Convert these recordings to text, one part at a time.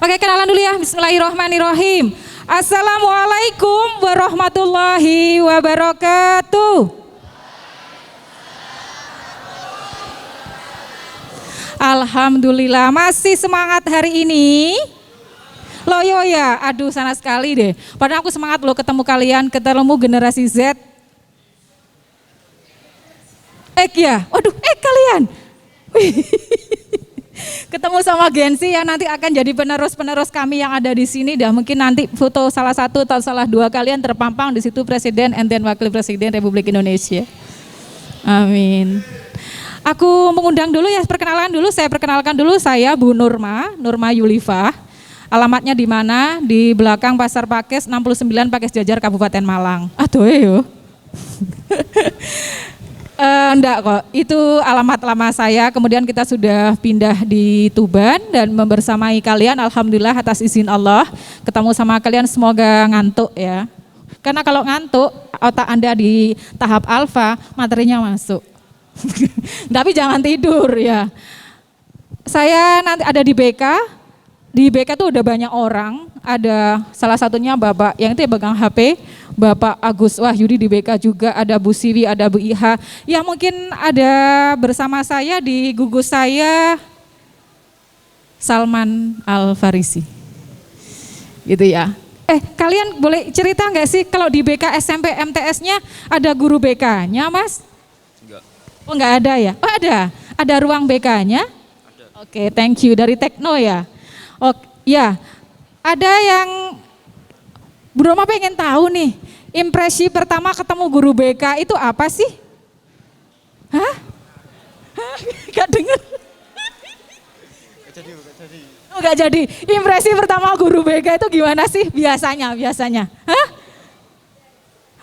Oke, kenalan dulu ya. Bismillahirrahmanirrahim. Assalamualaikum warahmatullahi wabarakatuh. Alhamdulillah, masih semangat hari ini. Loyo ya, aduh sana sekali deh. Padahal aku semangat loh ketemu kalian, ketemu generasi Z. Ya, waduh, kalian. Ketemu sama Gensi yang nanti akan jadi penerus-penerus kami yang ada di sini. Dan mungkin nanti foto salah satu atau salah dua kalian terpampang di situ Presiden and then Wakil Presiden Republik Indonesia. Amin. Aku mengundang dulu ya, saya perkenalkan dulu, saya Bu Nurma Yulifah. Alamatnya di mana? Di belakang Pasar Pakis 69 Pakis Jajar Kabupaten Malang. Aduh yo. Enggak kok, itu alamat lama saya, kemudian kita sudah pindah di Tuban dan membersamai kalian, alhamdulillah atas izin Allah, ketemu sama kalian semoga ngantuk ya. Karena kalau ngantuk, otak Anda di tahap alfa, materinya masuk. Tapi jangan tidur ya. Saya nanti ada di BK tuh udah banyak orang, ada salah satunya Bapak yang itu ya pegang HP, Bapak Agus Wahyudi di BK juga, ada Bu Siwi, ada Bu Iha, yang mungkin ada bersama saya di gugus saya Salman Al-Farisi, gitu ya. Kalian boleh cerita nggak sih kalau di BK SMP MTS-nya ada guru BK-nya, Mas? Enggak. Oh nggak ada ya? Oh ada ruang BK-nya? Ada. Oke, thank you, dari Tekno ya. Oh ya, ada yang Bu Roma pengen tahu nih, impresi pertama ketemu guru BK itu apa sih? Hah? Gak denger? Gak jadi. Impresi pertama guru BK itu gimana sih biasanya? Hah?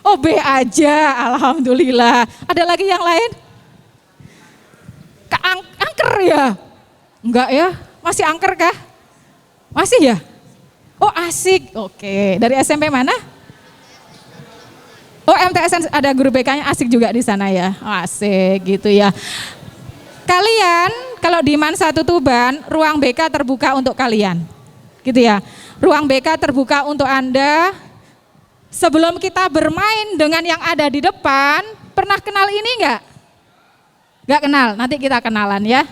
Oh B aja, alhamdulillah. Ada lagi yang lain? Angker ya? Enggak ya? Masih angker kah? Masih ya? Oh asik, oke. Dari SMP mana? Oh MTSN ada guru BK-nya asik juga di sana ya. Oh, asik gitu ya. Kalian kalau di MAN 1 Tuban, ruang BK terbuka untuk kalian. Gitu ya. Ruang BK terbuka untuk Anda. Sebelum kita bermain dengan yang ada di depan, pernah kenal ini enggak? Enggak kenal, nanti kita kenalan ya.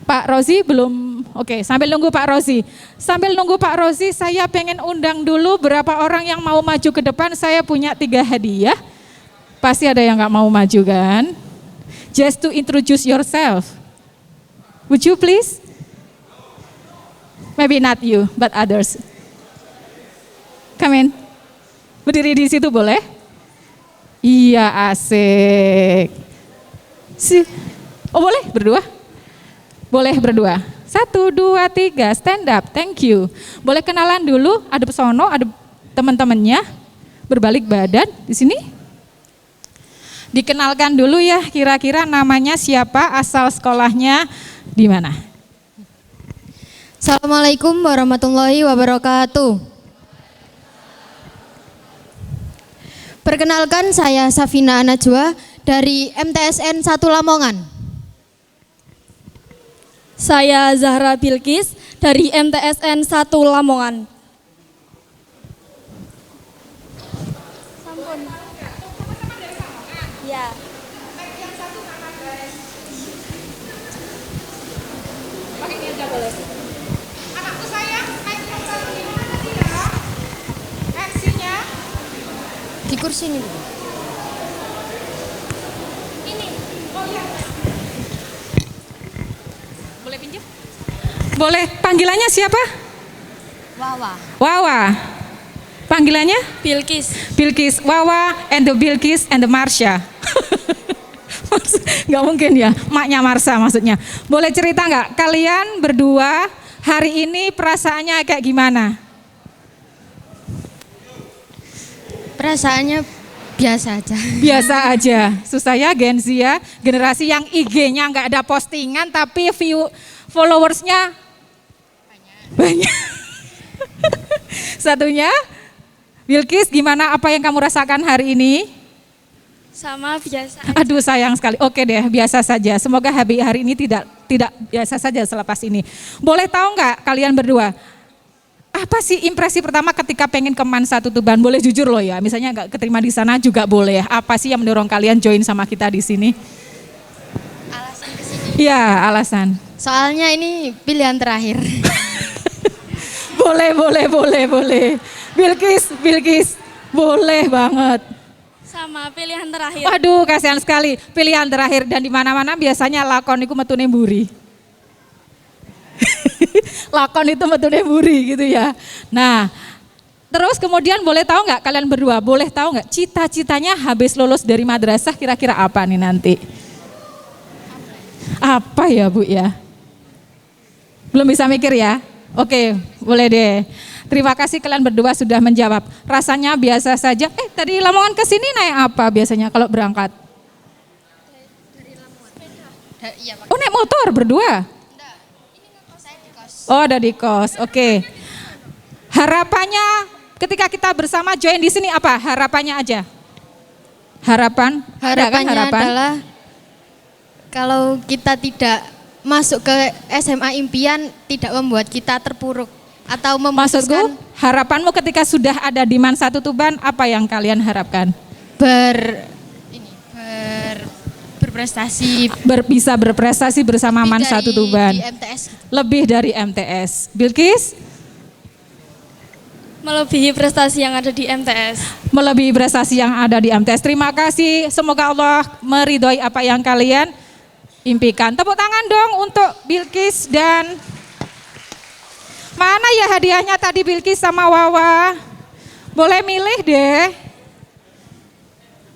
Pak Rozi belum, oke, sambil nunggu Pak Rozi. Sambil nunggu Pak Rozi, saya pengen undang dulu berapa orang yang mau maju ke depan. Saya punya 3 hadiah. Pasti ada yang gak mau maju kan? Just to introduce yourself. Would you please? Maybe not you, but others. Come in. Berdiri di situ boleh? Iya, asik. Oh boleh berdua? Boleh berdua. 1, 2, 3, stand up, thank you. Boleh kenalan dulu, ada pesono, ada teman-temannya, berbalik badan di sini. Dikenalkan dulu ya, kira-kira namanya siapa, asal sekolahnya di mana. Assalamualaikum warahmatullahi wabarakatuh. Perkenalkan saya Safina Najwa dari MTSN 1 Lamongan. Saya Zahra Bilkis dari MTSN 1 Lamongan. Sampun. Ya. Pakai ini aja boleh. Anakku sayang, naik yang satu di mana tadi ya? Aksinya? Di kursi ini. Ini. Oh ya. Boleh pinjam? Boleh. Panggilannya siapa? Wawa. Panggilannya? Bilkis. Wawa and the Bilkis and the Marsha. Gak mungkin ya, maknya Marsha maksudnya. Boleh cerita gak kalian berdua hari ini perasaannya kayak gimana? Perasaannya biasa aja. Biasa aja. Susah ya Genzi ya, generasi yang IG-nya nggak ada postingan tapi followersnya banyak. Satunya, Bilkis, gimana apa yang kamu rasakan hari ini? Sama biasa. Aduh sayang sekali. Oke deh, biasa saja. Semoga hari ini tidak tidak biasa saja selepas ini. Boleh tahu nggak kalian berdua, apa sih impresi pertama ketika pengen ke MAN 1 Tuban? Boleh jujur loh ya, misalnya nggak keterima di sana juga boleh. Apa sih yang mendorong kalian join sama kita di sini? Alasan kesini. Iya, alasan. Soalnya ini pilihan terakhir. Boleh. Bilkis, boleh banget. Sama pilihan terakhir. Waduh, kasihan sekali. Pilihan terakhir dan di mana-mana biasanya lakon itu metune mburi. Lakon itu metune mburi gitu ya. Nah, terus kemudian boleh tahu nggak kalian berdua, boleh tahu nggak cita-citanya habis lulus dari madrasah kira-kira apa nih nanti? Apa ya Bu ya? Belum bisa mikir ya? Oke, boleh deh. Terima kasih kalian berdua sudah menjawab. Rasanya biasa saja. Tadi Lamongan ke sini naik apa biasanya kalau berangkat? Iya, Pak. Oh, naik motor berdua? Enggak, ini ngekos saya di kos. Oh, ada di kos. Oke. Harapannya ketika kita bersama join di sini apa? Harapannya aja. Harapan? Ada kan Harapannya harapan? adalah kalau kita tidak masuk ke SMA impian tidak membuat kita terpuruk atau Maksudku, memutuskan harapanmu ketika sudah ada di MAN 1 Tuban, apa yang kalian harapkan? berprestasi Bisa berprestasi bersama MAN 1 Tuban. di MTS. Lebih dari MTS. Bilkis? Melebihi prestasi yang ada di MTS. Melebihi prestasi yang ada di MTS. Terima kasih, semoga Allah meridhoi apa yang kalian impikan. Tepuk tangan dong untuk Bilkis dan mana ya hadiahnya tadi Bilkis sama Wawa? Boleh milih deh.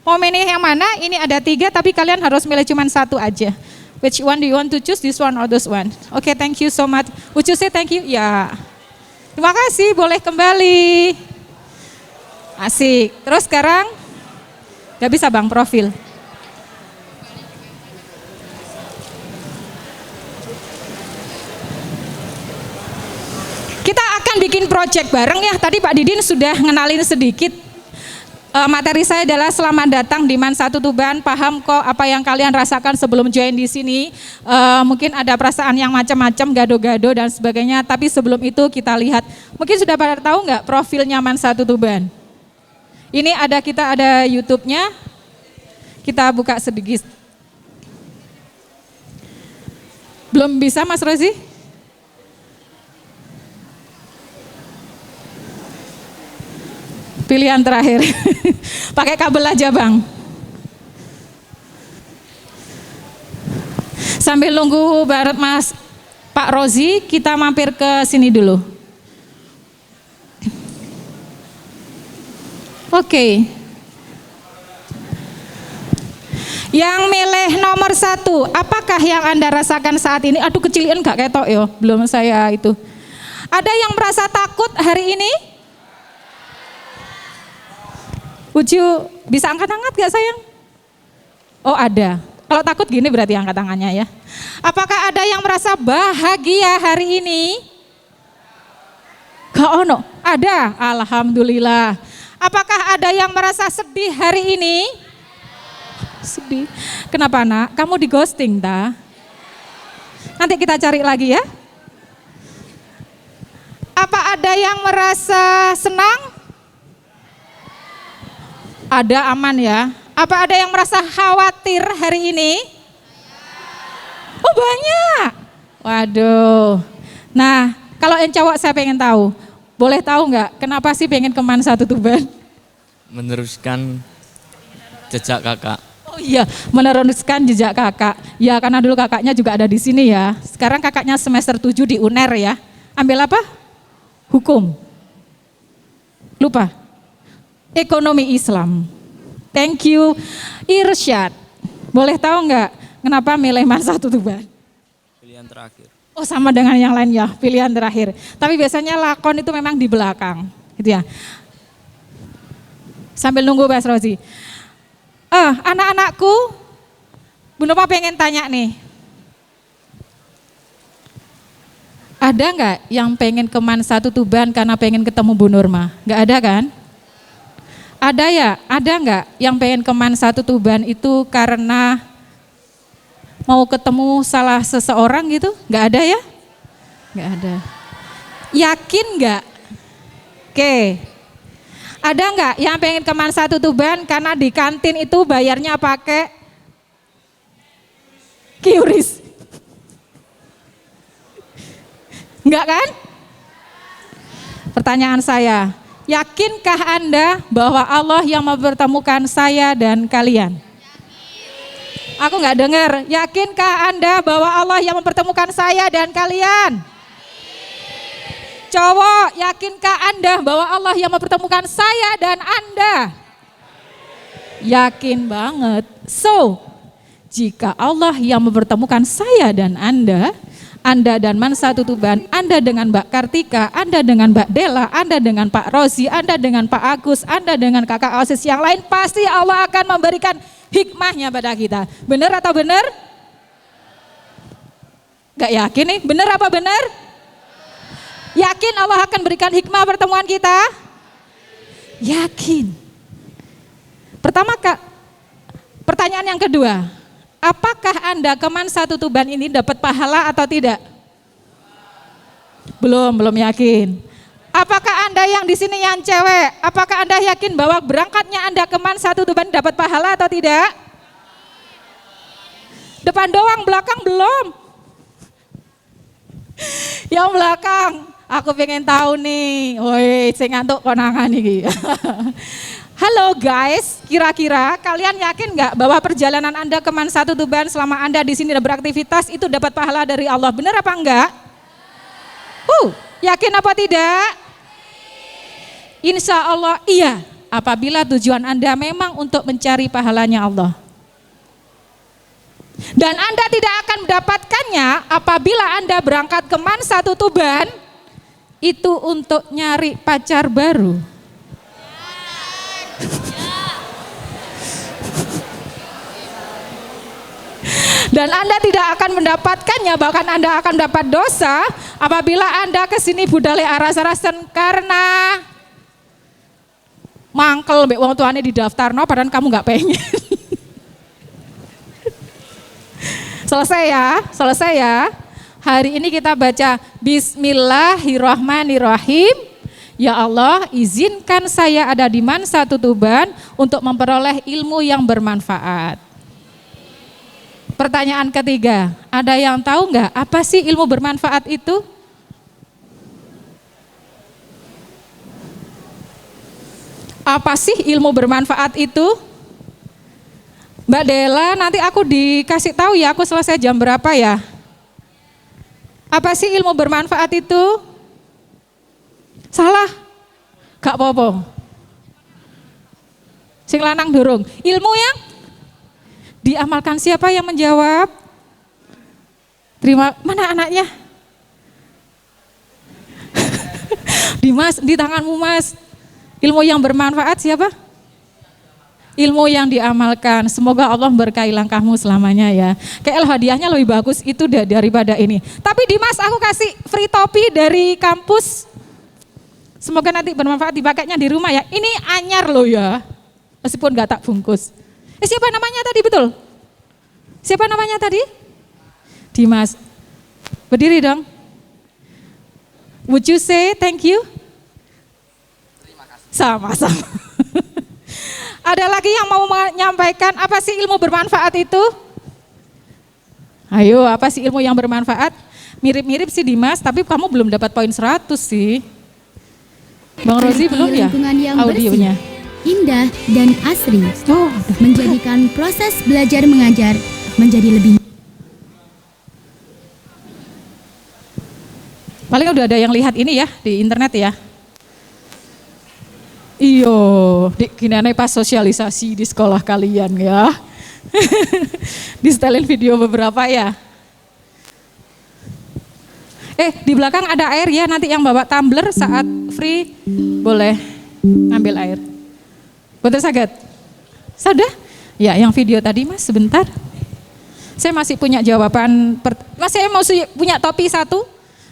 Mau milih yang mana? Ini ada 3 tapi kalian harus milih cuma 1 aja. Which one do you want to choose? This one or this one? Oke, thank you so much. Would you say thank you? Ya. Terima kasih, boleh kembali. Asik. Terus sekarang gak bisa Bang profil. Kita akan bikin project bareng ya. Tadi Pak Didin sudah ngenalin sedikit. Materi saya adalah selamat datang di MAN 1 Tuban. Paham kok apa yang kalian rasakan sebelum join di sini. Mungkin ada perasaan yang macam-macam, gado-gado dan sebagainya. Tapi sebelum itu kita lihat. Mungkin sudah pada tahu nggak profilnya MAN 1 Tuban? Ini kita ada YouTube-nya. Kita buka sedikit. Belum bisa Mas Rozi? Pilihan terakhir. Pakai kabel aja Bang. Sambil nunggu Barat Mas Pak Rozi, kita mampir ke sini dulu. Oke. Yang milih nomor 1, apakah yang Anda rasakan saat ini? Aduh kecilian gak ketok ya, belum saya itu. Ada yang merasa takut hari ini? Uju, bisa angkat-angkat gak sayang? Oh ada. Kalau takut gini berarti angkat tangannya ya. Apakah ada yang merasa bahagia hari ini? Gak ono. Ada. Alhamdulillah. Apakah ada yang merasa sedih hari ini? Sedih. Kenapa nak? Kamu di ghosting ta? Nanti kita cari lagi ya. Apa ada yang merasa senang? Ada, aman ya. Apa ada yang merasa khawatir hari ini? Oh banyak. Waduh. Nah kalau yang cowok saya pengen tahu. Boleh tahu nggak kenapa sih pengen ke MAN 1 Tuban? Meneruskan jejak kakak. Oh iya, meneruskan jejak kakak. Ya karena dulu kakaknya juga ada di sini ya. Sekarang kakaknya semester 7 di UNER ya. Ambil apa? Hukum. Lupa. Ekonomi Islam. Thank you Irsyad. Boleh tahu nggak kenapa milih MAN 1 Tuban? Pilihan terakhir. Oh sama dengan yang lain ya, pilihan terakhir. Tapi biasanya lakon itu memang di belakang, gitu ya. Sambil nunggu Mas Rozi. Anak-anakku, Bu Nova pengen tanya nih. Ada nggak yang pengen ke MAN 1 Tuban karena pengen ketemu Bu Nurma? Nggak ada kan? Ada ya? Ada nggak yang pengen ke MAN 1 Tuban itu karena mau ketemu salah seseorang gitu? Nggak ada ya? Nggak ada. Yakin nggak? Oke. Ada nggak yang pengen ke Man 1 Tuban karena di kantin itu bayarnya pakai QRIS? Enggak kan? Pertanyaan saya, yakinkah Anda bahwa Allah yang mempertemukan saya dan kalian? Aku nggak dengar. Yakinkah Anda bahwa Allah yang mempertemukan saya dan kalian? Cowok, yakinkah Anda bahwa Allah yang mempertemukan saya dan Anda? Yakin banget. So, jika Allah yang mempertemukan saya dan Anda dan Man 1 Tuban, Anda dengan Mbak Kartika, Anda dengan Mbak Dela, Anda dengan Pak Rozi, Anda dengan Pak Agus, Anda dengan kakak OSIS yang lain, pasti Allah akan memberikan hikmahnya pada kita. Benar atau benar? Gak yakin nih, benar apa benar? Yakin Allah akan berikan hikmah pertemuan kita? Yakin. Pertanyaan yang kedua, apakah Anda ke Man 1 Tuban ini dapat pahala atau tidak? Belum yakin. Apakah Anda yang di sini yang cewek, apakah Anda yakin bahwa berangkatnya Anda ke Man 1 Tuban dapat pahala atau tidak? Depan doang, belakang belum. Yang belakang, aku pengen tahu nih. Woi, saya ngantuk konangan nih. Halo guys, kira-kira kalian yakin nggak bahwa perjalanan Anda ke Man 1 Tuban selama Anda di sini dan beraktivitas itu dapat pahala dari Allah? Benar apa enggak? Yakin apa tidak? Insya Allah iya, apabila tujuan Anda memang untuk mencari pahalanya Allah. Dan Anda tidak akan mendapatkannya apabila Anda berangkat ke Man 1 Tuban itu untuk nyari pacar baru. Dan Anda tidak akan mendapatkannya, bahkan Anda akan dapat dosa apabila Anda kesini budale aras-arasan karena mangkel mbek wong tuane di daftarno padahal kamu nggak pengen. Selesai ya. Hari ini kita baca Bismillahirrahmanirrahim. Ya Allah, izinkan saya ada di Man 1 Tuban untuk memperoleh ilmu yang bermanfaat. Pertanyaan ketiga, ada yang tahu nggak apa sih ilmu bermanfaat itu? Apa sih ilmu bermanfaat itu? Mbak Dela, nanti aku dikasih tahu ya, aku selesai jam berapa ya? Apa sih ilmu bermanfaat itu? Salah? Gak apa-apa. Sing lanang durung. Ilmu yang diamalkan, siapa yang menjawab? Mana anaknya? Dimas, di tanganmu Mas. Ilmu yang bermanfaat siapa? Ilmu yang diamalkan. Semoga Allah berkahi langkahmu selamanya ya. Kayak hadiahnya lebih bagus itu daripada ini. Tapi Dimas, aku kasih free topi dari kampus. Semoga nanti bermanfaat dipakainya di rumah ya. Ini anyar loh ya. Meskipun gak tak bungkus. Siapa namanya tadi betul? Siapa namanya tadi? Dimas. Berdiri dong. Would you say thank you? Terima kasih. Sama-sama. Ada lagi yang mau menyampaikan apa sih ilmu bermanfaat itu? Ayo, apa sih ilmu yang bermanfaat? Mirip-mirip sih Dimas, tapi kamu belum dapat poin 100 sih. Bang Rozi belum ya? Audionya. Indah dan asri, menjadikan proses belajar mengajar menjadi lebih. Paling udah ada yang lihat ini ya di internet ya. Iyo, gimana pas sosialisasi di sekolah kalian ya. Di setelin video beberapa ya. Di belakang ada air ya, nanti yang bawa tumbler saat free boleh ambil air. Betul saged? Sudah? Ya, yang video tadi Mas sebentar. Saya masih punya jawaban, saya mau punya topi 1.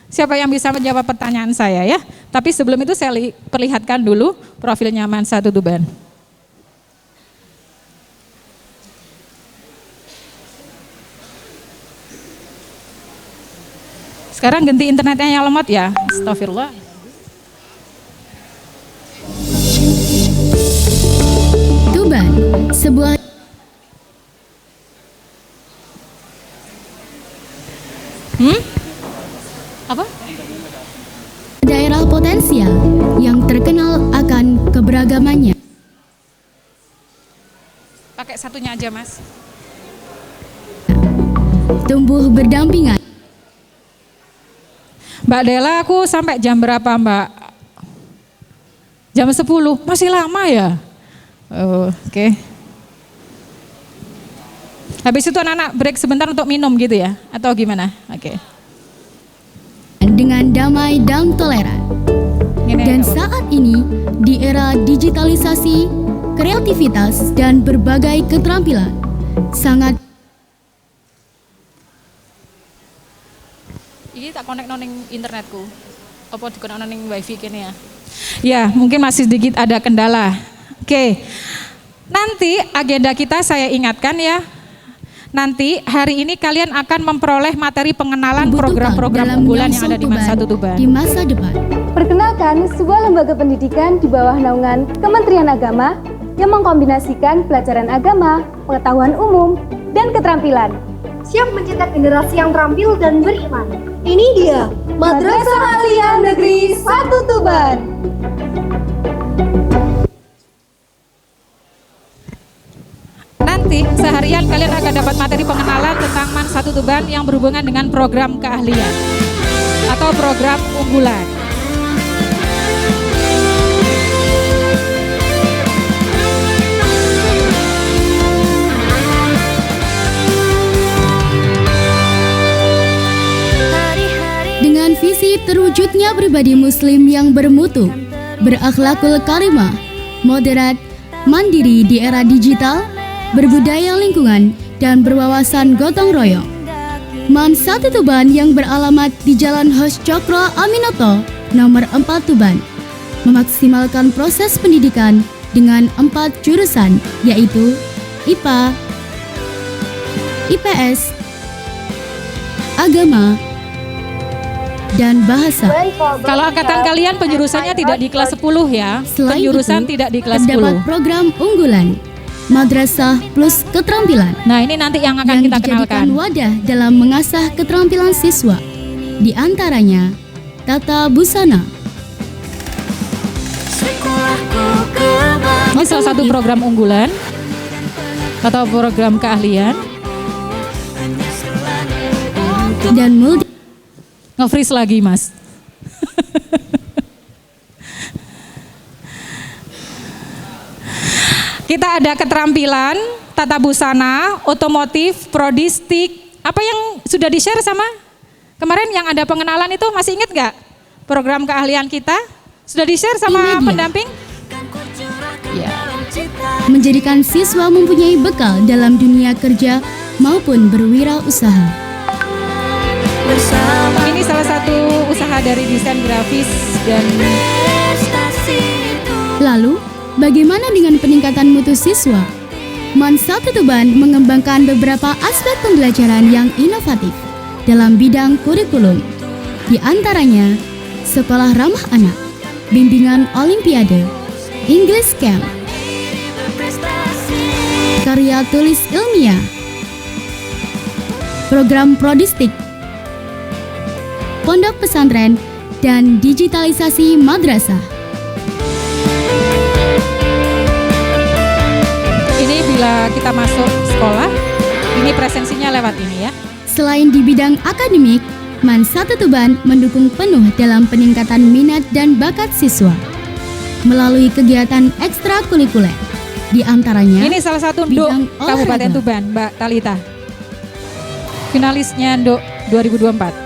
Siapa yang bisa menjawab pertanyaan saya ya? Tapi sebelum itu saya perlihatkan dulu profilnya Man 1 Tuban. Sekarang ganti internetnya yang lemot ya. Astagfirullah. Tuban, sebuah Apa? daerah potensial yang terkenal akan keberagamannya. Pakai satunya aja, Mas. Tumbuh berdampingan. Mbak Dela, aku sampai jam berapa, Mbak? Jam 10. Masih lama ya? Oh, oke. Habis itu anak-anak break sebentar untuk minum gitu ya? Atau gimana? Oke. Dengan damai dan toleran. Ini Dan nggak apa-apa. saat ini, di era digitalisasi, kreativitas, dan berbagai keterampilan, sangat Ini tak connect noning internetku. Apa di connect noning wifi kini ya? Ya, mungkin masih sedikit ada kendala. Oke. Nanti agenda kita saya ingatkan ya. Nanti hari ini kalian akan memperoleh materi pengenalan dibutuhkan program-program dalam unggulan yang Nyongsong ada di Masa Tuban. di masa depan. Perkenalkan, sebuah lembaga pendidikan di bawah naungan Kementerian Agama yang mengkombinasikan pelajaran agama, pengetahuan umum, dan keterampilan. Siap mencetak generasi yang terampil dan beriman. Ini dia, Madrasah Aliyah Negeri 1 Tuban. Nanti seharian kalian akan dapat materi pengenalan tentang MAN 1 Tuban yang berhubungan dengan program keahlian atau program unggulan. Dengan visi terwujudnya pribadi muslim yang bermutu, berakhlakul karimah, moderat, mandiri di era digital, berbudaya lingkungan, dan berwawasan gotong royong. MAN 1 Tuban yang beralamat di Jalan Hos Cokro Aminoto, nomor 4 Tuban, memaksimalkan proses pendidikan dengan 4 jurusan, yaitu IPA, IPS, Agama, dan Bahasa. Kalau angkatan kalian penjurusannya tidak di kelas 10 ya. Selain Penjurusan itu, tidak di kelas terdapat 10. program unggulan, madrasah plus keterampilan, Nah, ini nanti yang akan yang kita dijadikan kenalkan. wadah dalam mengasah keterampilan siswa. Di antaranya, tata busana, Ini salah satu program unggulan atau program keahlian. dan multi Nge-freeze lagi, Mas. Kita ada keterampilan, tata busana, otomotif, prodistik. Apa yang sudah di-share sama kemarin yang ada pengenalan itu, masih ingat nggak? Program keahlian kita sudah di-share sama Media. pendamping? Ya. menjadikan siswa mempunyai bekal dalam dunia kerja maupun berwirausaha. Ini salah satu usaha dari desain grafis dan Lalu, bagaimana dengan peningkatan mutu siswa? MAN 1 Tuban mengembangkan beberapa aspek pembelajaran yang inovatif dalam bidang kurikulum. Di antaranya, sekolah ramah anak, bimbingan olimpiade, English Camp, karya tulis ilmiah, program prodistik, pondok pesantren, dan digitalisasi madrasah. ini bila kita masuk sekolah, ini presensinya lewat ini ya. Selain di bidang akademik, MAN 1 Tuban mendukung penuh dalam peningkatan minat dan bakat siswa melalui kegiatan ekstrakurikuler. Di antaranya, Ini salah satu Nduk bidang Kabupaten olahraga. Tuban, Mbak Talita. Finalisnya Nduk 2024.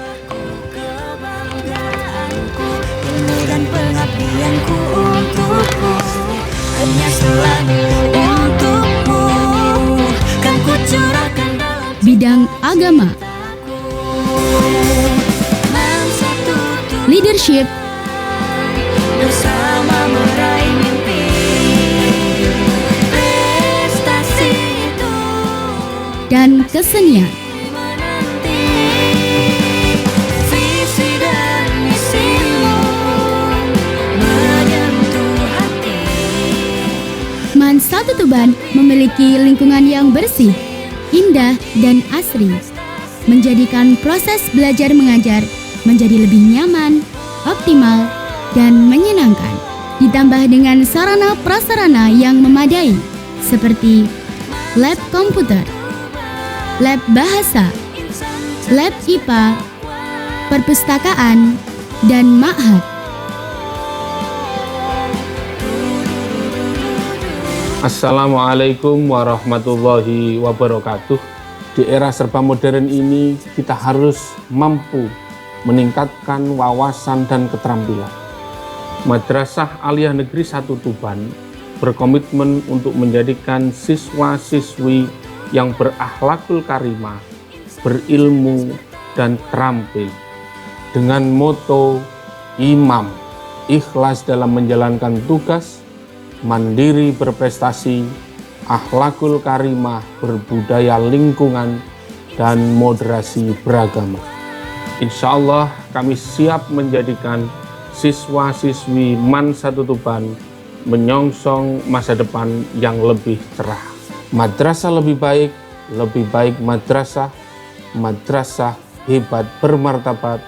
dan pengabdianku untukmu hanya selalu untukmu kan ku curahkan dalam bidang agama, Man 1 leadership, bersama meraih mimpi prestasi itu dan kesenian. menanti visi Tuban memiliki lingkungan yang bersih, indah, dan asri, menjadikan proses belajar mengajar menjadi lebih nyaman, optimal, dan menyenangkan. Ditambah dengan sarana prasarana yang memadai, seperti lab komputer, lab bahasa, lab IPA, perpustakaan, dan ma'had. Assalamualaikum warahmatullahi wabarakatuh. Di era serba modern ini, kita harus mampu meningkatkan wawasan dan keterampilan. Madrasah Aliyah Negeri 1 Tuban berkomitmen untuk menjadikan siswa-siswi yang berakhlakul karimah, berilmu, dan terampil. Dengan moto imam, ikhlas dalam menjalankan tugas, mandiri berprestasi, akhlakul karimah, berbudaya lingkungan, dan moderasi beragama. Insya Allah kami siap menjadikan siswa-siswi MAN 1 Tuban menyongsong masa depan yang lebih cerah. Madrasah lebih baik madrasah, madrasah hebat bermartabat,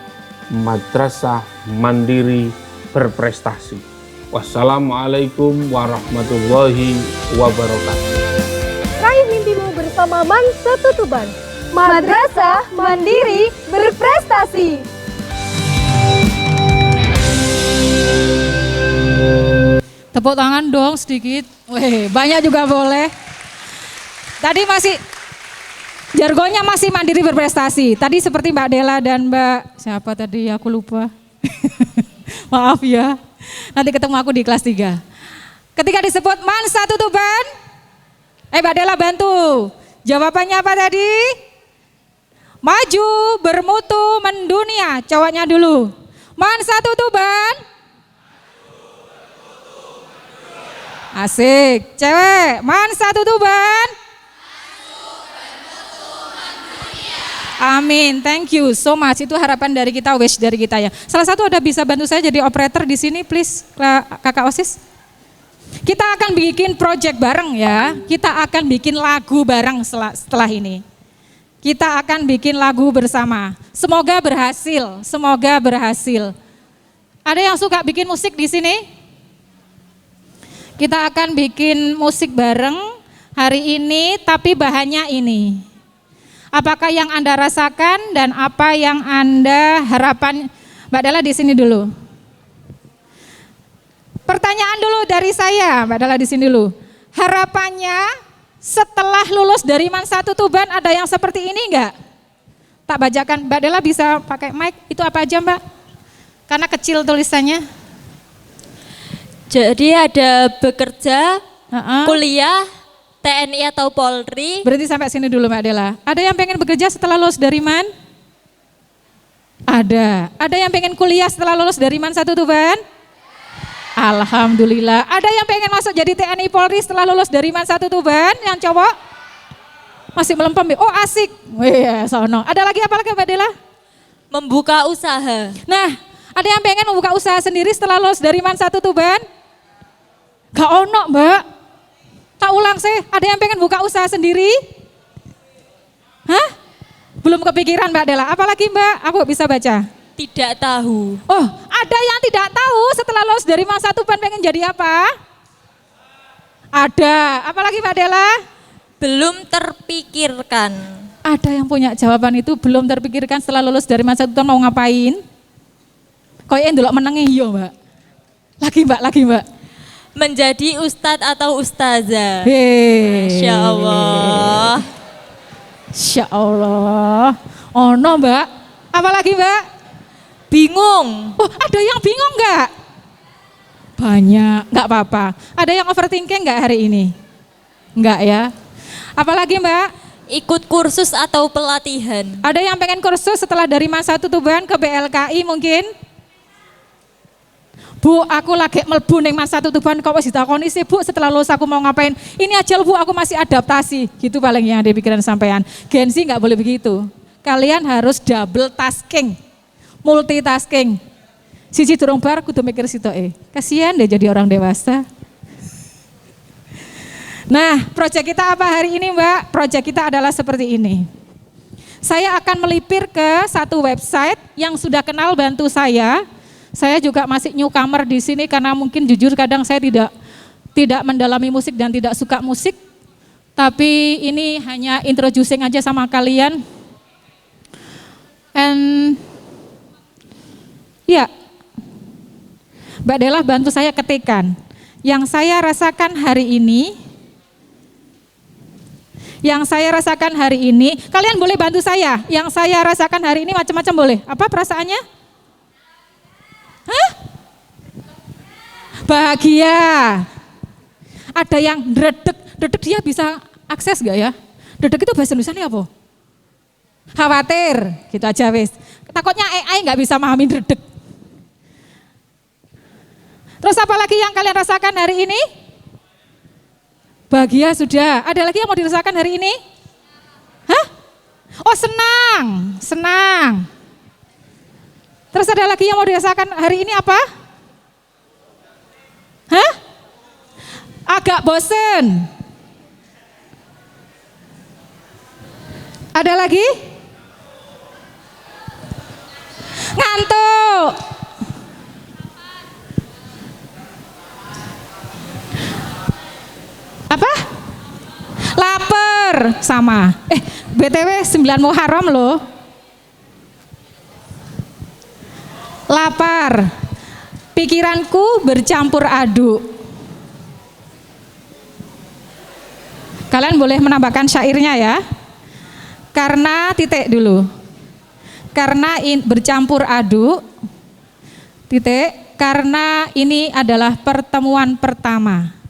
madrasah mandiri berprestasi. Wassalamualaikum warahmatullahi wabarakatuh. Raih mimpimu bersama MAN 1 Tuban. Madrasah mandiri berprestasi. Tepuk tangan dong sedikit. Weh, banyak juga boleh. Tadi masih jargonnya masih mandiri berprestasi. Tadi seperti Mbak Dela dan Mbak siapa tadi aku lupa. Maaf ya. Nanti ketemu aku di kelas 3. Ketika disebut MAN 1 Tuban, Mbak Dela bantu. Jawabannya apa tadi? Maju, bermutu, mendunia. Cowoknya dulu. MAN 1 Tuban. Asik. Cewek, MAN 1 Tuban. Amin, thank you so much. Itu harapan dari kita, wish dari kita ya. Salah satu ada bisa bantu saya jadi operator di sini, please, Kakak OSIS. Kita akan bikin project bareng ya. Kita akan bikin lagu bareng setelah ini. Kita akan bikin lagu bersama. Semoga berhasil, semoga berhasil. Ada yang suka bikin musik di sini? Kita akan bikin musik bareng hari ini, tapi bahannya ini. Apakah yang Anda rasakan dan apa yang Anda harapan? Mbak Dala di sini dulu. Pertanyaan dulu dari saya, Mbak Dala di sini dulu. Harapannya setelah lulus dari MAN 1 Tuban ada yang seperti ini enggak? Tak bacakan, Mbak Dala bisa pakai mic, itu apa aja Mbak? Karena kecil tulisannya. Jadi ada bekerja, kuliah, TNI atau Polri. Berarti sampai sini dulu Mbak Dela. Ada yang pengen bekerja setelah lulus dari MAN? Ada. Ada yang pengen kuliah setelah lulus dari MAN 1 Tuban? Alhamdulillah. Ada yang pengen masuk jadi TNI Polri setelah lulus dari MAN 1 Tuban? Yang cowok? Masih melempem. Oh asik. Wih, sono. Ada lagi apa lagi Mbak Dela? Membuka usaha. Nah, ada yang pengen membuka usaha sendiri setelah lulus dari MAN 1 Tuban? Gak ono Mbak. Tak ulang sih, ada yang pengen buka usaha sendiri? Hah? Belum kepikiran Mbak Dela, apalagi Mbak? Aku bisa baca. Tidak tahu. Oh, ada yang tidak tahu setelah lulus dari MAN 1 Tuban pengen jadi apa? Ada, apalagi Mbak Dela? Belum terpikirkan. Ada yang punya jawaban itu belum terpikirkan setelah lulus dari MAN 1 Tuban mau ngapain? Kok yang dulu menangnya iya Mbak? Lagi Mbak. Menjadi ustadz atau ustazah. Insya Allah. Insya Allah. Oh no Mbak. Apalagi Mbak? Bingung. Oh ada yang bingung nggak? Banyak, nggak apa-apa. Ada yang overthinking nggak hari ini? Nggak ya. Apalagi Mbak? Ikut kursus atau pelatihan. Ada yang pengen kursus setelah dari MAN 1 Tuban ke BLKI mungkin? Bu, aku lagi melbu ning MAN 1 Tuban, kok wis ditakoni sih Bu, setelah lulus aku mau ngapain? Ini aja Bu, aku masih adaptasi. Gitu paling yang ada di pikiran sampean. Gen Z nggak boleh begitu. Kalian harus double tasking, multitasking. Siji durung bar kudu mikir sitoke. Kasihan deh jadi orang dewasa. Nah, proyek kita apa hari ini, Mbak? Proyek kita adalah seperti ini. Saya akan melipir ke satu website yang sudah kenal bantu saya. Saya juga masih newcomer di sini karena mungkin jujur kadang saya tidak mendalami musik dan tidak suka musik. Tapi ini hanya introducing aja sama kalian. And ya, Mbak Dela bantu saya ketikkan. Yang saya rasakan hari ini, kalian boleh bantu saya. Yang saya rasakan hari ini macam-macam boleh. Apa perasaannya? Hah? Bahagia. Ada yang dredeg dia bisa akses gak ya? Dredeg itu bahasa Indonesia apa? Khawatir, gitu aja wis. Takutnya AI gak bisa memahami dredeg. Terus apa lagi yang kalian rasakan hari ini? Bahagia sudah. Ada lagi yang mau dirasakan hari ini? Hah? Oh senang. Terus ada lagi yang mau dirasakan hari ini apa? Hah? Agak bosen. Ada lagi? Ngantuk. Apa? Lapar. Sama. BTW 9 Muharram loh. Lapar. Pikiranku bercampur aduk. Kalian boleh menambahkan syairnya ya. Karena titik dulu. Karena bercampur aduk. Titik. Karena ini adalah pertemuan pertama.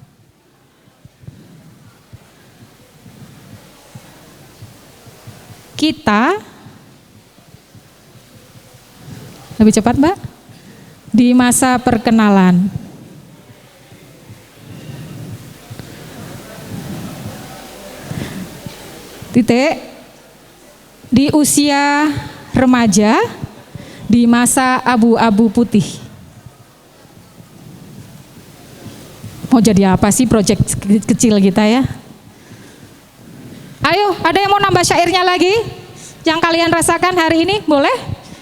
Kita lebih cepat Mbak, di masa perkenalan. Titik. Di usia remaja, di masa abu-abu putih. Mau jadi apa sih proyek kecil kita ya? Ayo, ada yang mau nambah syairnya lagi? Yang kalian rasakan hari ini, boleh?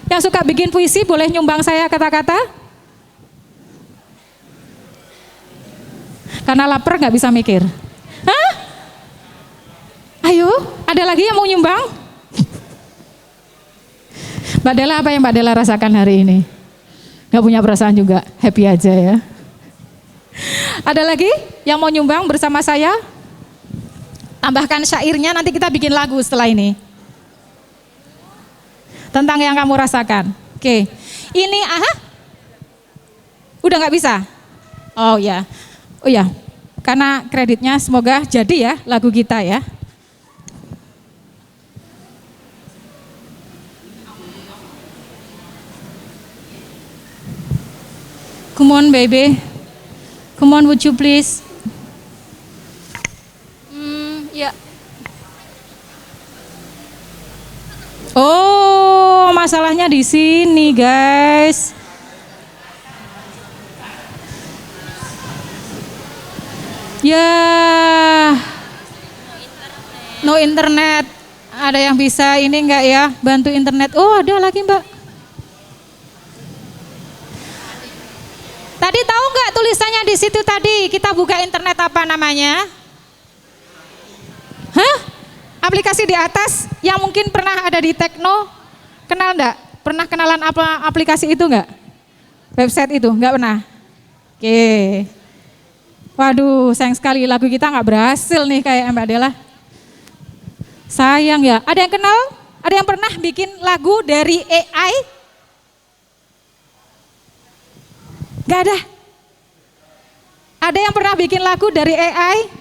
Yang suka bikin puisi, boleh nyumbang saya kata-kata? Karena lapar nggak bisa mikir. Hah? Ayo, ada lagi yang mau nyumbang? Mbak Dela, apa yang Mbak Dela rasakan hari ini? Gak punya perasaan juga, happy aja ya. Ada lagi yang mau nyumbang bersama saya? Tambahkan syairnya, nanti kita bikin lagu setelah ini. Tentang yang kamu rasakan. Oke, ini udah gak bisa? Oh ya, karena kreditnya semoga jadi ya lagu kita ya. Come on baby, come on would you please? Ya. Oh, masalahnya di sini guys. Ya, no internet. Ada yang bisa ini enggak ya, bantu internet? Oh, ada lagi Mbak. Tadi tahu nggak tulisannya di situ tadi? Kita buka internet apa namanya? Hah? Aplikasi di atas yang mungkin pernah ada di Tekno, kenal nggak? Pernah kenalan apa aplikasi itu nggak? Website itu nggak pernah? Oke. Waduh, sayang sekali lagu kita nggak berhasil nih kayak Mbak Dela. Sayang ya. Ada yang kenal? Ada yang pernah bikin lagu dari AI? Gak ada. Ada yang pernah bikin lagu dari AI?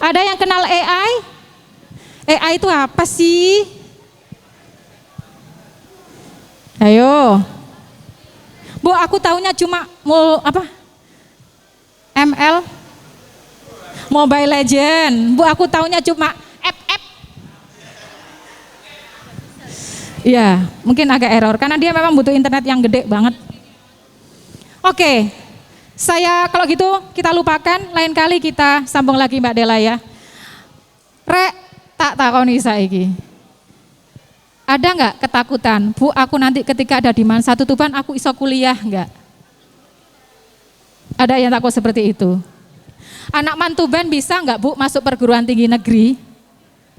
Ada yang kenal AI? AI itu apa sih? Ayo. Bu, aku taunya cuma ML, Mobile Legend. Bu, aku taunya cuma app. Iya, mungkin agak error karena dia memang butuh internet yang gede banget. Oke, Kalau gitu kita lupakan, lain kali kita sambung lagi Mbak Dela ya. Rek, tak takoni saiki. Ada nggak ketakutan, Bu, aku nanti ketika ada di Man 1 Tuban aku iso kuliah nggak? Ada yang takut seperti itu. Anak Man Tuban bisa nggak Bu masuk perguruan tinggi negeri?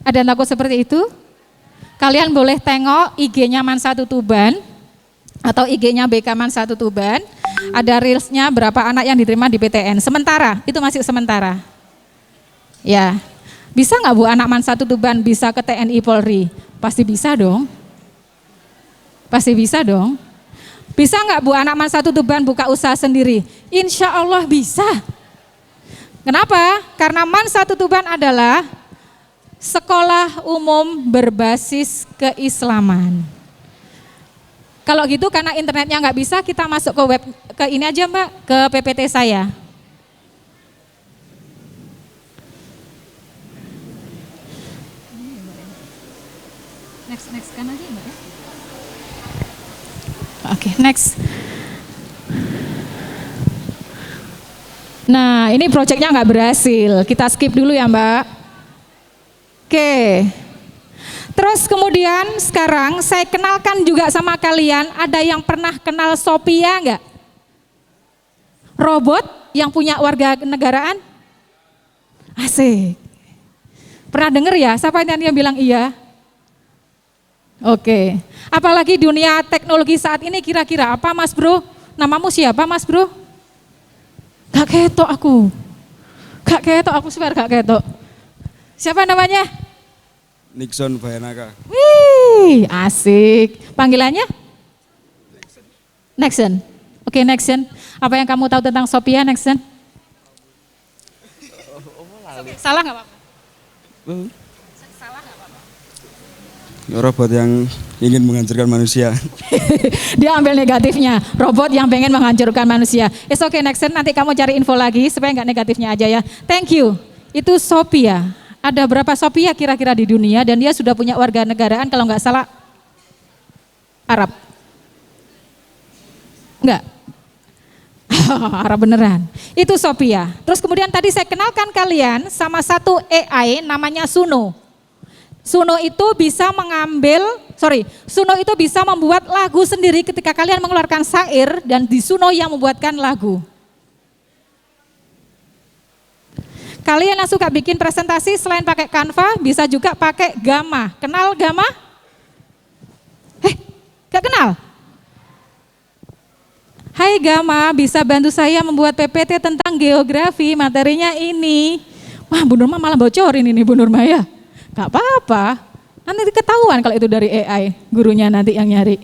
Ada yang takut seperti itu? Kalian boleh tengok IG-nya Man 1 Tuban atau IG-nya BK Man 1 Tuban. Ada reelsnya berapa anak yang diterima di PTN. Sementara, itu masih sementara. Ya, bisa nggak Bu anak Man 1 Tuban bisa ke TNI Polri? Pasti bisa dong. Pasti bisa dong. Bisa nggak Bu anak Man 1 Tuban buka usaha sendiri? Insya Allah bisa. Kenapa? Karena Man 1 Tuban adalah sekolah umum berbasis keislaman. Kalau gitu karena internetnya nggak bisa, kita masuk ke web, ke ini aja Mbak, ke PPT saya. Next kan aja Mbak ya. Oke, next. Nah, ini proyeknya nggak berhasil. Kita skip dulu ya Mbak. Oke. Terus kemudian sekarang saya kenalkan juga sama kalian, ada yang pernah kenal Sophia nggak? Robot yang punya warga negaraan? Asik. Pernah dengar ya? Siapa yang bilang iya? Oke. Apalagi dunia teknologi saat ini kira-kira apa Mas Bro? Namamu siapa Mas Bro? Gak ketok aku. Gak ketok aku, swear gak ketok. Siapa namanya? Nixon Bayanaka. Wih, asik. Panggilannya? Nexon. Oke, Nexon. Apa yang kamu tahu tentang Sophia, Nexon? Salah nggak apa-apa? Salah nggak apa-apa? Robot yang ingin menghancurkan manusia. Dia ambil negatifnya. Robot yang pengen menghancurkan manusia. It's okay, Nexon. Nanti kamu cari info lagi supaya nggak negatifnya aja ya. Thank you. Itu Sophia. Ada berapa Sophia kira-kira di dunia dan dia sudah punya warga negaraan kalau nggak salah Arab. Enggak. Arab beneran. Itu Sophia. Terus kemudian tadi saya kenalkan kalian sama satu AI namanya Suno. Suno itu bisa Suno itu bisa membuat lagu sendiri ketika kalian mengeluarkan syair dan di Suno yang membuatkan lagu. Kalian yang suka bikin presentasi selain pakai Canva bisa juga pakai Gamma. Kenal Gamma? Gak kenal? Hai Gamma, bisa bantu saya membuat PPT tentang geografi, materinya ini. Wah, Bu Nurma malah bocorin ini Bu Nurma ya. Gak apa-apa, nanti ketahuan kalau itu dari AI, gurunya nanti yang nyari.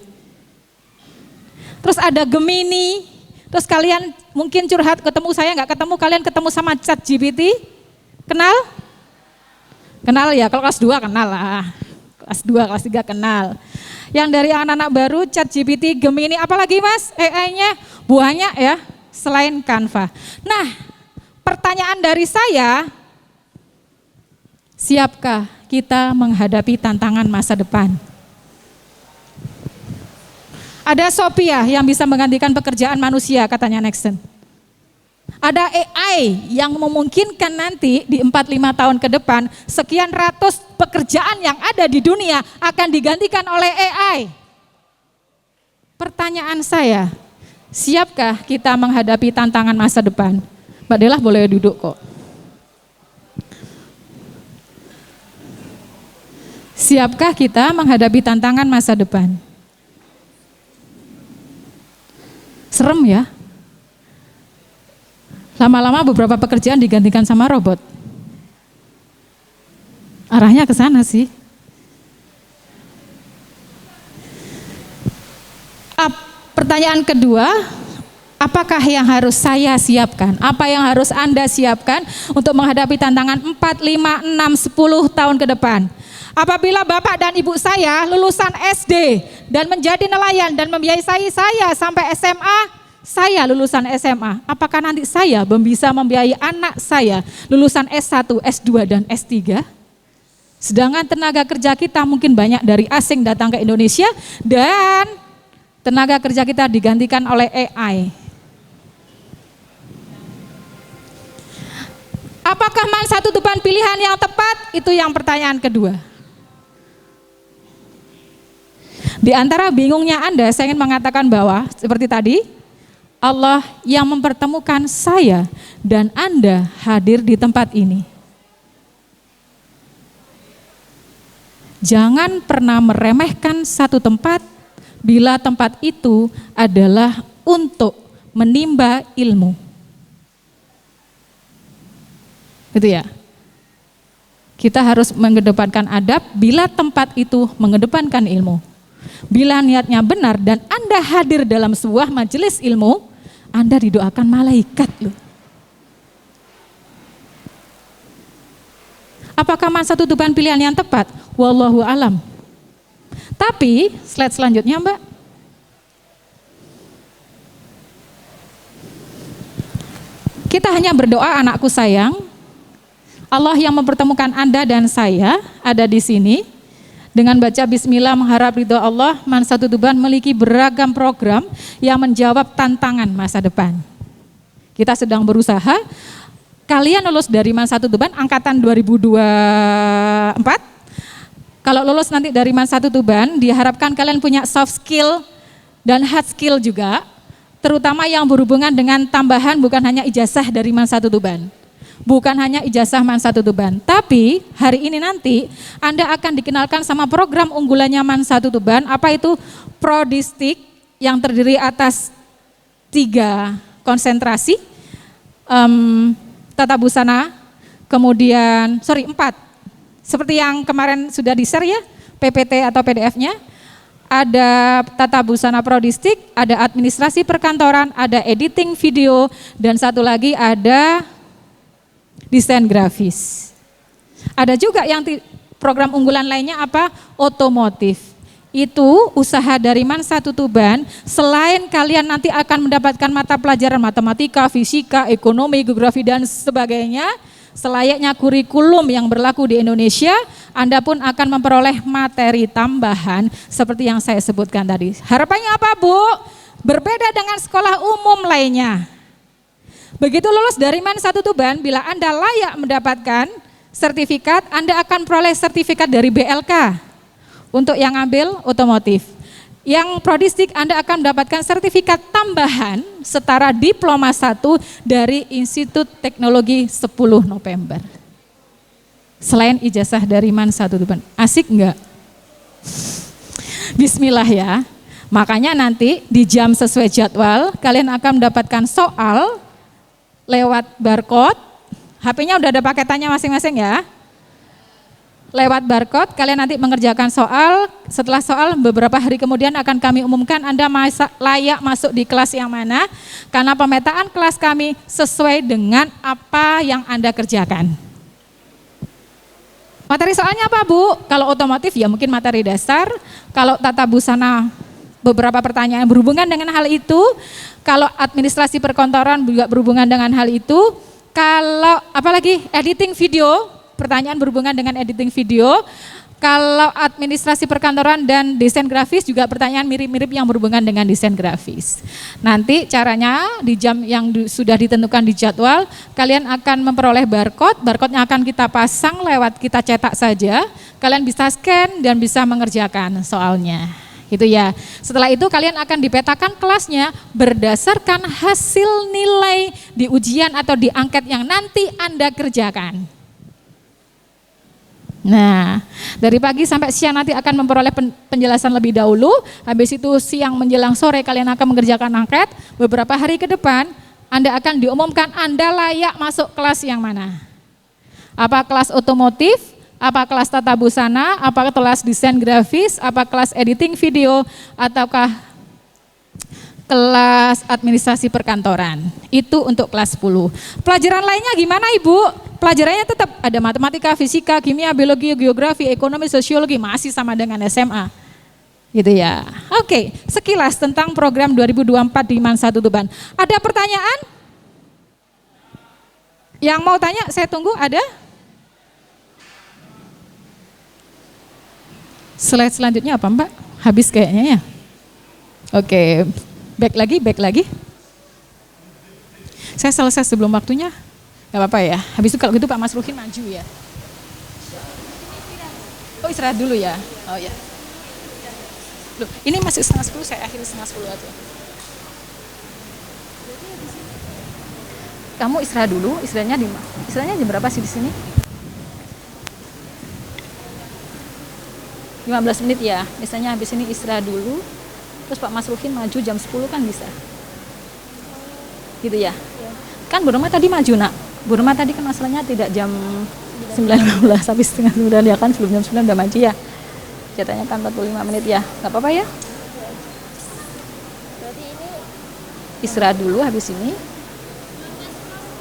Terus ada Gemini, terus kalian mungkin curhat ketemu saya nggak ketemu, kalian ketemu sama ChatGPT, kenal? Kenal ya, kalau kelas 2 kenal lah, kelas 2, kelas 3 kenal. Yang dari anak-anak baru ChatGPT, Gemini, apalagi Mas AI-nya banyak ya, selain Canva. Nah, pertanyaan dari saya, siapkah kita menghadapi tantangan masa depan? Ada Sophia yang bisa menggantikan pekerjaan manusia katanya Nexon. Ada AI yang memungkinkan nanti di 4-5 tahun ke depan sekian ratus pekerjaan yang ada di dunia akan digantikan oleh AI. Pertanyaan saya, siapkah kita menghadapi tantangan masa depan? Mbak Dela boleh duduk kok. Siapkah kita menghadapi tantangan masa depan? Serem ya. Lama-lama beberapa pekerjaan digantikan sama robot. Arahnya ke sana sih. Pertanyaan kedua, apakah yang harus saya siapkan? Apa yang harus Anda siapkan untuk menghadapi tantangan 4, 5, 6, 10 tahun ke depan? Apabila Bapak dan Ibu saya lulusan SD dan menjadi nelayan dan membiayai saya sampai SMA, saya lulusan SMA, apakah nanti saya bisa membiayai anak saya lulusan S1, S2, dan S3? Sedangkan tenaga kerja kita mungkin banyak dari asing datang ke Indonesia dan tenaga kerja kita digantikan oleh AI. Apakah Man Satu Tuban pilihan yang tepat? Itu yang pertanyaan kedua. Di antara bingungnya Anda, saya ingin mengatakan bahwa seperti tadi, Allah yang mempertemukan saya dan Anda hadir di tempat ini. Jangan pernah meremehkan satu tempat bila tempat itu adalah untuk menimba ilmu. Gitu ya. Kita harus mengedepankan adab bila tempat itu mengedepankan ilmu. Bila niatnya benar dan Anda hadir dalam sebuah majelis ilmu, Anda didoakan malaikat loh. Apakah Man Satu Tuban pilihan yang tepat? Wallahu alam. Tapi slide selanjutnya Mbak. Kita hanya berdoa, anakku sayang, Allah yang mempertemukan Anda dan saya ada di sini. Dengan baca bismillah mengharap ridho Allah, Man Satu Tuban memiliki beragam program yang menjawab tantangan masa depan. Kita sedang berusaha, kalian lulus dari Man Satu Tuban angkatan 2024. Kalau lulus nanti dari Man Satu Tuban, diharapkan kalian punya soft skill dan hard skill juga, terutama yang berhubungan dengan tambahan bukan hanya ijazah dari Man Satu Tuban. Bukan hanya ijazah Man Satu Tuban, tapi hari ini nanti Anda akan dikenalkan sama program unggulannya Man Satu Tuban, apa itu Prodistik yang terdiri atas 3 konsentrasi, tata busana, kemudian 4, seperti yang kemarin sudah di-share ya, PPT atau PDF-nya, ada tata busana Prodistik, ada administrasi perkantoran, ada editing video, dan satu lagi ada desain grafis. Ada juga yang program unggulan lainnya apa? Otomotif. Itu usaha dari Man Satu Tuban, selain kalian nanti akan mendapatkan mata pelajaran matematika, fisika, ekonomi, geografi dan sebagainya, selayaknya kurikulum yang berlaku di Indonesia, Anda pun akan memperoleh materi tambahan seperti yang saya sebutkan tadi. Harapannya apa, Bu? Berbeda dengan sekolah umum lainnya. Begitu lulus dari Man Satu Tuban, bila Anda layak mendapatkan sertifikat, Anda akan peroleh sertifikat dari BLK untuk yang ngambil otomotif. Yang Prodistik Anda akan mendapatkan sertifikat tambahan setara diploma 1 dari Institut Teknologi 10 November. Selain ijazah dari Man Satu Tuban. Asik enggak? Bismillah ya. Makanya nanti di jam sesuai jadwal kalian akan mendapatkan soal lewat barcode, HP-nya udah ada paketannya masing-masing ya. Lewat barcode, kalian nanti mengerjakan soal, setelah soal beberapa hari kemudian akan kami umumkan Anda layak masuk di kelas yang mana, karena pemetaan kelas kami sesuai dengan apa yang Anda kerjakan. Materi soalnya apa, Bu? Kalau otomotif ya mungkin materi dasar, kalau tata busana beberapa pertanyaan berhubungan dengan hal itu. Kalau administrasi perkantoran juga berhubungan dengan hal itu. Kalau apalagi editing video, pertanyaan berhubungan dengan editing video. Kalau administrasi perkantoran dan desain grafis juga pertanyaan mirip-mirip yang berhubungan dengan desain grafis. Nanti caranya di jam yang sudah ditentukan di jadwal, kalian akan memperoleh barcode. Barcode-nya akan kita pasang lewat kita cetak saja. Kalian bisa scan dan bisa mengerjakan soalnya. Gitu ya. Setelah itu kalian akan dipetakan kelasnya berdasarkan hasil nilai di ujian atau di angket yang nanti Anda kerjakan. Nah, dari pagi sampai siang nanti akan memperoleh penjelasan lebih dahulu. Habis itu siang menjelang sore kalian akan mengerjakan angket. Beberapa hari ke depan Anda akan diumumkan Anda layak masuk kelas yang mana. Apa kelas otomotif? Apa kelas tata busana, apa kelas desain grafis, apa kelas editing video, ataukah kelas administrasi perkantoran. Itu untuk kelas 10. Pelajaran lainnya gimana Ibu? Pelajarannya tetap ada matematika, fisika, kimia, biologi, geografi, ekonomi, sosiologi, masih sama dengan SMA. Gitu ya. Oke, sekilas tentang program 2024 di Man Satu Tuban. Ada pertanyaan? Yang mau tanya saya tunggu, ada? Slide selanjutnya apa Mbak? Habis kayaknya ya. Oke, back lagi. Saya selesai sebelum waktunya. Gak apa-apa ya. Habis itu kalau gitu Pak Mas Ruhin maju ya. Oh istirahat dulu ya. Oh ya. Loh, ini masih 9:30, saya akhiri 9:10 aja. Kamu istirahat dulu, istirahatnya jam berapa sih di sini? 15 menit ya. Misalnya habis ini istirahat dulu. Terus Pak Mas Ruhin maju jam 10 kan bisa. Gitu ya. Kan Bu Roma tadi maju nak. Bu Roma tadi kan masalahnya tidak jam 9.15 tapi setengah 9 ya kan, sebelum jam 9 udah maju ya. Jatahnya kan 45 menit ya. Gak apa-apa ya. Istirahat dulu habis ini.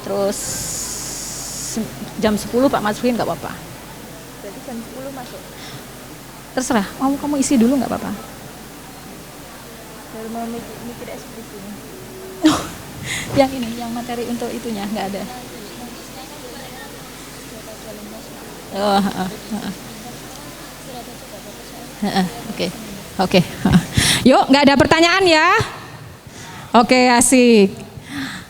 Terus jam 10 Pak Mas Ruhin gak apa-apa. Berarti jam 10 masuk. Terserah, mau kamu isi dulu gak apa-apa. Baru mau mikir ekspresi. Yang ini, yang materi untuk itunya nggak ada. Oh, oke. Yuk, nggak ada pertanyaan ya? Oke, asik.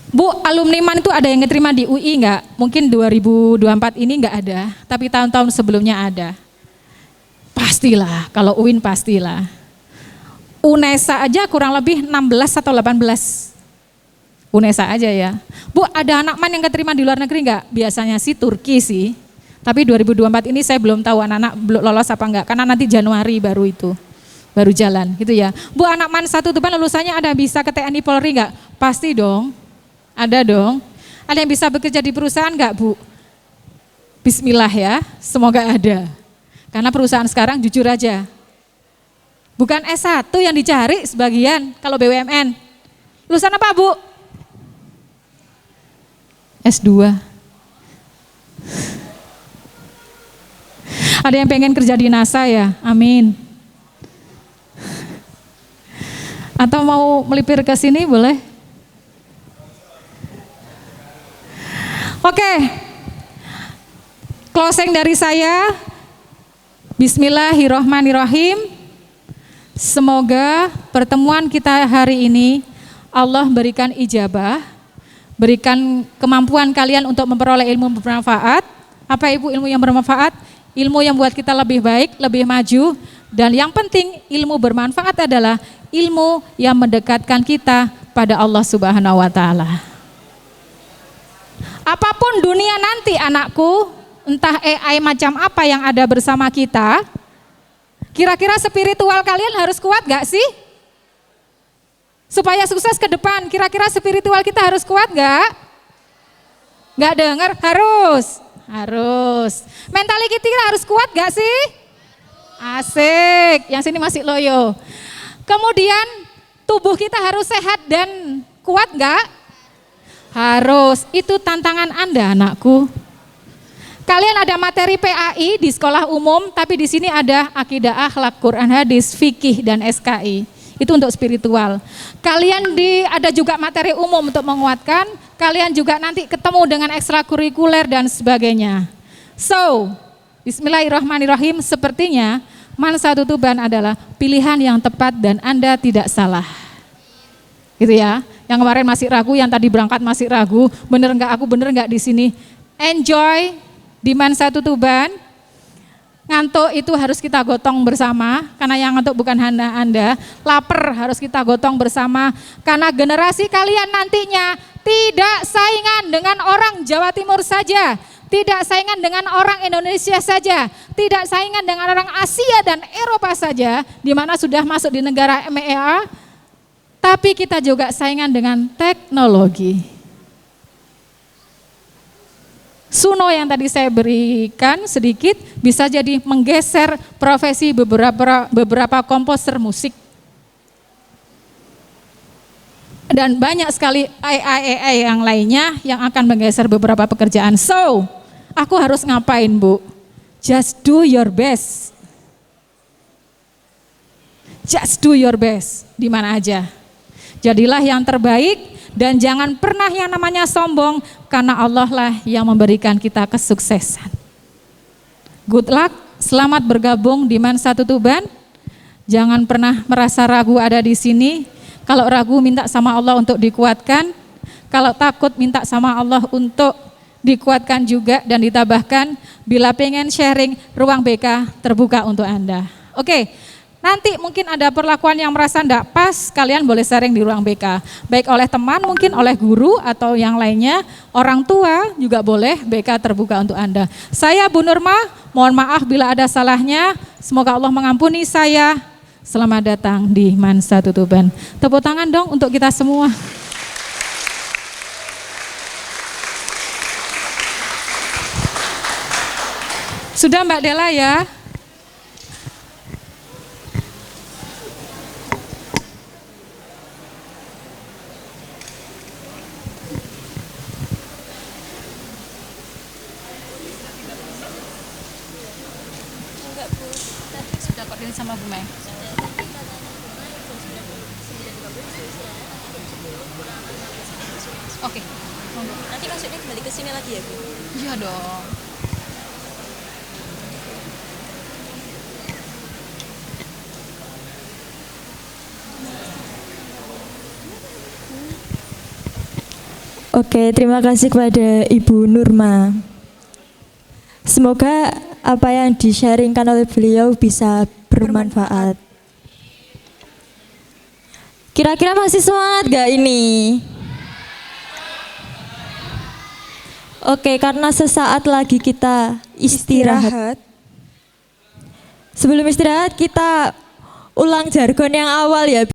Bu, alumni MAN itu ada yang keterima di UI nggak? Mungkin 2024 ini nggak ada, tapi tahun-tahun sebelumnya ada. Pastilah, kalau UIN pastilah. UNESA aja kurang lebih 16 atau 18. UNESA aja ya. Bu, ada anak MAN yang keterima di luar negeri nggak? Biasanya sih Turki sih. Tapi 2024 ini saya belum tahu anak-anak lolos apa enggak. Karena nanti Januari baru itu. Baru jalan gitu ya. Bu, anak MAN 1 Tuban lulusannya ada bisa ke TNI Polri nggak? Pasti dong. Ada dong. Ada yang bisa bekerja di perusahaan nggak, Bu? Bismillah ya. Semoga ada. Karena perusahaan sekarang jujur aja. Bukan S1 yang dicari sebagian kalau BUMN. Lulusan apa, Bu? S2. Ada yang pengen kerja di NASA ya? Amin. Atau mau melipir ke sini boleh? Oke. Closing dari saya. Bismillahirrahmanirrahim. Semoga pertemuan kita hari ini Allah berikan ijabah, berikan kemampuan kalian untuk memperoleh ilmu bermanfaat. Apa Ibu ilmu yang bermanfaat? Ilmu yang buat kita lebih baik, lebih maju. Dan yang penting ilmu bermanfaat adalah ilmu yang mendekatkan kita pada Allah Subhanahu wa Ta'ala. Apapun dunia nanti anakku, entah AI macam apa yang ada bersama kita, kira-kira spiritual kalian harus kuat gak sih? Supaya sukses ke depan, kira-kira spiritual kita harus kuat gak? Gak dengar? Harus. Mentality kita harus kuat gak sih? Asik, yang sini masih loyo. Kemudian tubuh kita harus sehat dan kuat gak? Harus, itu tantangan Anda anakku. Kalian ada materi PAI di sekolah umum, tapi di sini ada akidah akhlak, Quran hadis, fikih dan SKI. Itu untuk spiritual. Kalian ada juga materi umum untuk menguatkan. Kalian juga nanti ketemu dengan ekstrakurikuler dan sebagainya. So, bismillahirrahmanirrahim, sepertinya MAN 1 Tuban adalah pilihan yang tepat dan Anda tidak salah. Gitu ya. Yang kemarin masih ragu, yang tadi berangkat masih ragu, bener enggak di sini. Enjoy di MAN 1 Tuban. Ngantuk itu harus kita gotong bersama, karena yang ngantuk bukan hanya Anda. Lapar harus kita gotong bersama, karena generasi kalian nantinya tidak saingan dengan orang Jawa Timur saja, tidak saingan dengan orang Indonesia saja, tidak saingan dengan orang Asia dan Eropa saja, di mana sudah masuk di negara MEA, tapi kita juga saingan dengan teknologi. Suno yang tadi saya berikan sedikit bisa jadi menggeser profesi beberapa komposer musik. Dan banyak sekali AI yang lainnya yang akan menggeser beberapa pekerjaan. So, aku harus ngapain, Bu? Just do your best. Just do your best, di mana aja. Jadilah yang terbaik. Dan jangan pernah yang namanya sombong, karena Allah lah yang memberikan kita kesuksesan. Good luck, selamat bergabung di MAN 1 Tuban. Jangan pernah merasa ragu ada di sini. Kalau ragu minta sama Allah untuk dikuatkan. Kalau takut minta sama Allah untuk dikuatkan juga dan ditambahkan bila pengen sharing, ruang BK terbuka untuk Anda. Oke, nanti mungkin ada perlakuan yang merasa tidak pas, kalian boleh sharing di ruang BK. Baik oleh teman, mungkin oleh guru atau yang lainnya, orang tua juga boleh, BK terbuka untuk Anda. Saya Bu Nurma, mohon maaf bila ada salahnya, semoga Allah mengampuni saya. Selamat datang di Mansa Tutuban. Tepuk tangan dong untuk kita semua. Sudah Mbak Dela ya? Sudah koordinasi sama Bu Mei. Oke. Nanti maksudnya kembali ke sini lagi ya, Bu? Iya dong. Oke, terima kasih kepada Ibu Nurma. Semoga apa yang di-sharingkan oleh beliau bisa bermanfaat. Kira-kira masih semangat gak ini? Oke, karena sesaat lagi kita istirahat. Sebelum istirahat kita ulang jargon yang awal ya.